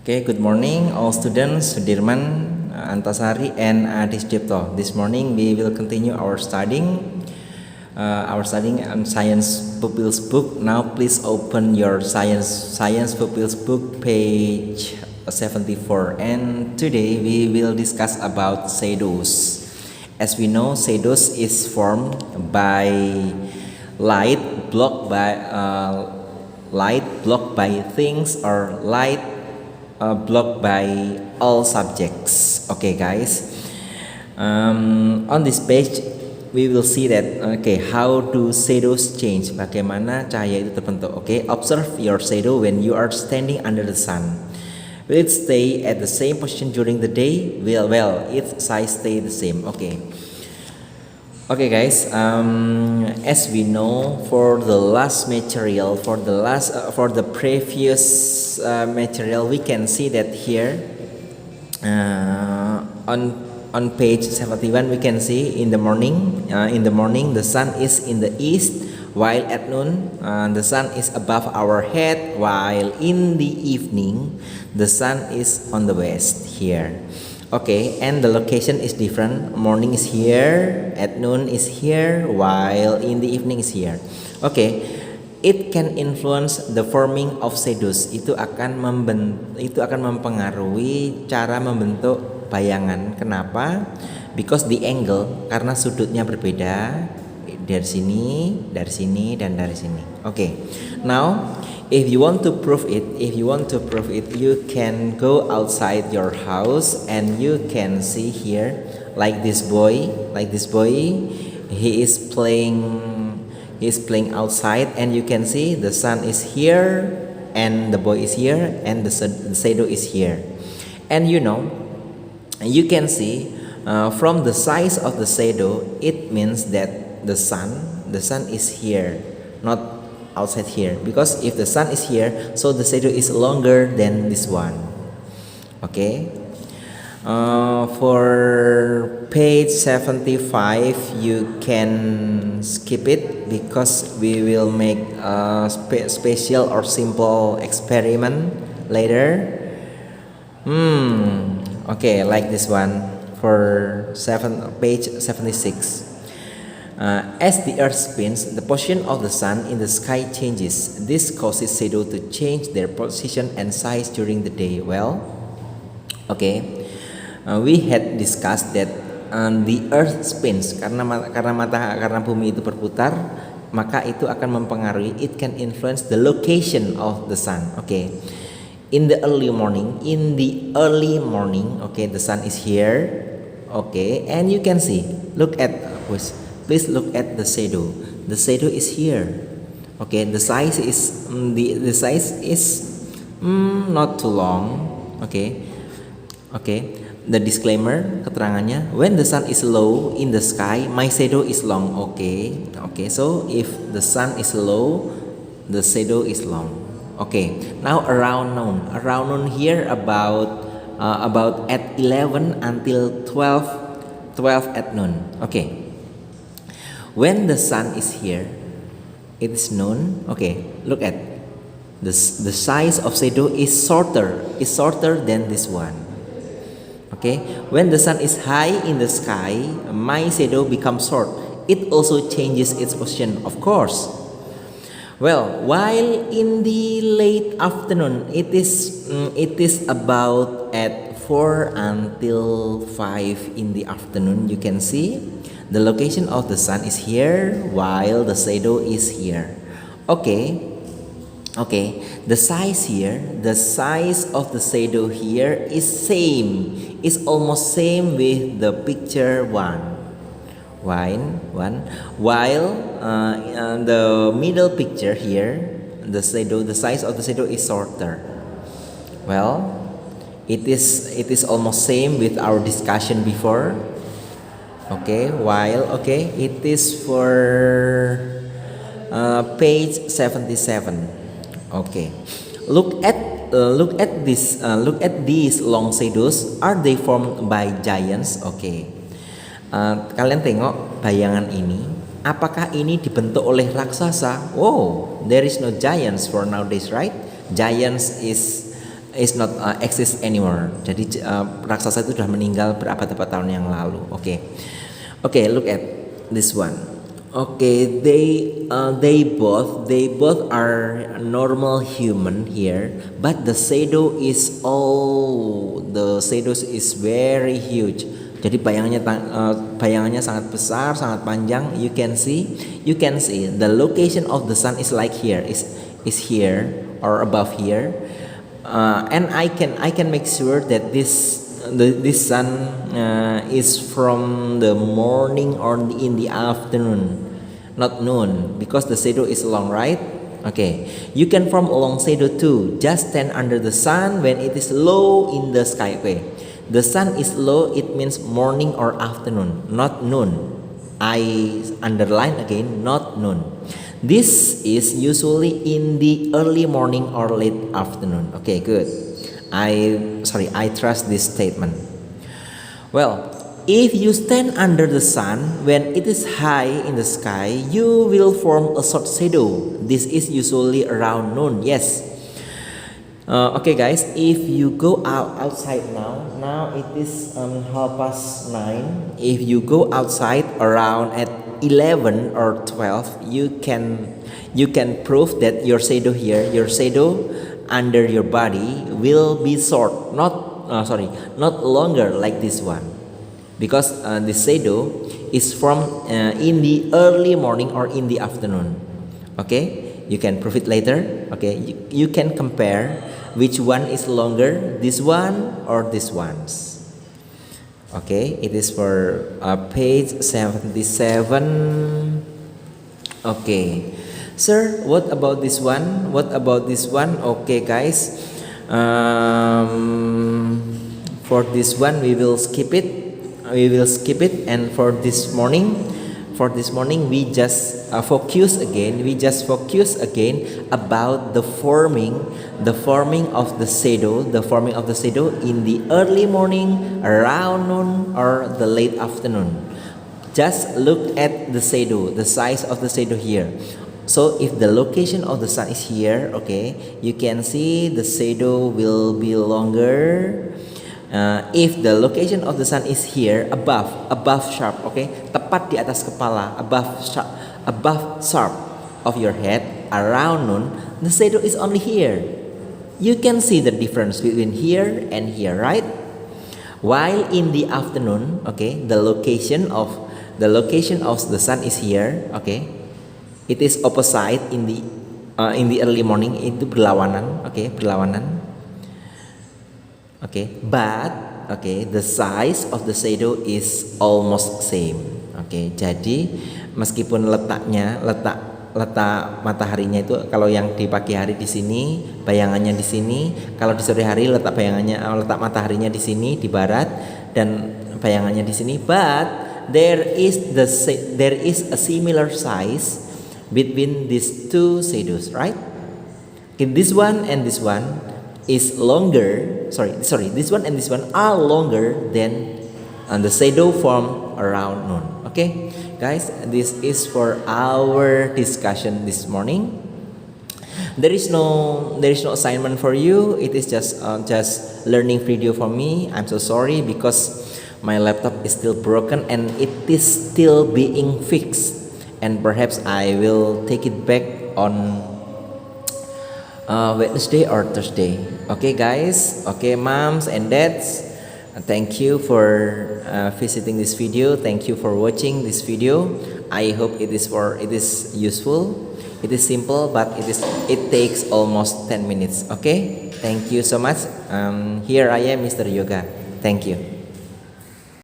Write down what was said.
Okay, good morning all students, Sudirman, Antasari and Adisdipto. This morning we will continue our studying on Science Pupils book. Now please open your Science Pupils book page 74, and today we will discuss about shadows. As we know, shadows is formed by light blocked by things or light blocked by all subjects. Okay, guys. On this page, we will see that how do shadows change? Bagaimana cahaya itu terbentuk? Okay, observe your shadow when you are standing under the sun. Will it stay at the same position during the day? Well, its size stay the same. Okay, guys. As we know, for the previous material, we can see that here on page 71, we can see in the morning the sun is in the east, while at noon the sun is above our head, while in the evening the sun is on the west here. Okay, and the location is different. Morning is here, at noon is here, while in the evening is here. Okay, it can influence the forming of shadows. Itu akan mempengaruhi cara membentuk bayangan. Kenapa? Because the angle, karena sudutnya berbeda. Dari sini, dan dari sini. Okay, now if you want to prove it, you can go outside your house and you can see here, like this boy, he is playing outside, and you can see the sun is here, and the boy is here, and the shadow is here. And you can see from the size of the shadow, it means that the sun is here, not outside here, because if the sun is here, so the shadow is longer than this one. Okay, for page 75 you can skip it because we will make a special or simple experiment later. Okay, like this one for page 76. As the earth spins, the position of the sun in the sky changes. This causes shadow to change their position and size during the day. Well, okay, we had discussed that the earth spins karena bumi itu berputar, maka itu akan mempengaruhi. It can influence the location of the sun. Okay, in the early morning, okay, the sun is here. Okay, and you can see. Please look at the shadow. The shadow is here. Okay, the size is not too long. Okay. The disclaimer, keterangannya, when the sun is low in the sky, my shadow is long. Okay. So if the sun is low, the shadow is long. Okay. Now around noon here about at 11 until 12 at noon. Okay. When the sun is here, it is noon. Okay, look at the size of shadow is shorter than this one. Okay, when the sun is high in the sky, my shadow becomes short. It also changes its position, of course. Well, while in the late afternoon, it is about at 4 until 5 in the afternoon. You can see the location of the sun is here, while the shadow is here. Okay. The size of the shadow here is almost same with the picture one. While the middle picture here, the size of the shadow is shorter. Well, it is almost same with our discussion before. Okay, it is for page 77. Okay, look at these long shadows. Are they formed by giants? Okay, kalian tengok bayangan ini. Apakah ini dibentuk oleh raksasa? Oh, there is no giants for nowadays, right? Giants is is not exist anymore. Jadi raksasa itu sudah meninggal berabad-abad tahun yang lalu. Oke. Oke, look at this one. Okay, they both are normal human here, but the shadow is very huge. Jadi bayangannya sangat besar, sangat panjang. You can see the location of the sun is like here, is here or above here, and I can make sure that this sun is from the morning or in the afternoon, not noon, because the shadow is long, right? Okay, you can form a long shadow too. Just stand under the sun when it is low in the sky. Okay, the sun is low, it means morning or afternoon, not noon. I underline again, not noon. This is usually in the early morning or late afternoon. Okay, good. I trust this statement. Well, if you stand under the sun when it is high in the sky, you will form a short shadow. This is usually around noon. Yes. Okay, guys. If you go outside now it is 9:30. If you go outside around at 11 or 12, you can prove that your shadow under your body will be short, not longer like this one, because the shadow is from in the early morning or in the afternoon. Okay, you can prove it later. Okay, you can compare which one is longer, this one or this one's. Okay, it is for page 77. Okay, sir, what about this one? Okay, guys, for this one we will skip it. And for this morning we just focus again about the forming of the shadow in the early morning, around noon, or the late afternoon. Just look at the shadow, the size of the shadow here. So if the location of the sun is here, okay, you can see the shadow will be longer. If the location of the sun is here, above sharp, okay, tepat di atas kepala, above sharp of your head, around noon, the shadow is only here. You can see the difference between here and here, right? While in the afternoon, okay, the location of the sun is here, okay, it is opposite in the early morning, itu berlawanan, okay, okay, but okay, the size of the shadow is almost same. Okay, jadi meskipun letak mataharinya itu, kalau yang di pagi hari di sini, bayangannya di sini, kalau di sore hari letak mataharinya di sini di barat dan bayangannya di sini, but there is a similar size between these two shadows, right? Okay, this one and this one is longer. This one and this one are longer than the shadow formed around noon. Okay, guys, this is for our discussion this morning. There is no assignment for you. It is just learning video for me. I'm so sorry because my laptop is still broken and it is still being fixed. And perhaps I will take it back on Wednesday or Thursday. Okay, guys. Okay, moms and dads. Thank you for visiting this video. Thank you for watching this video. I hope it is useful. It is simple, but it takes almost 10 minutes. Okay. Thank you so much. Here I am, Mr. Yoga. Thank you.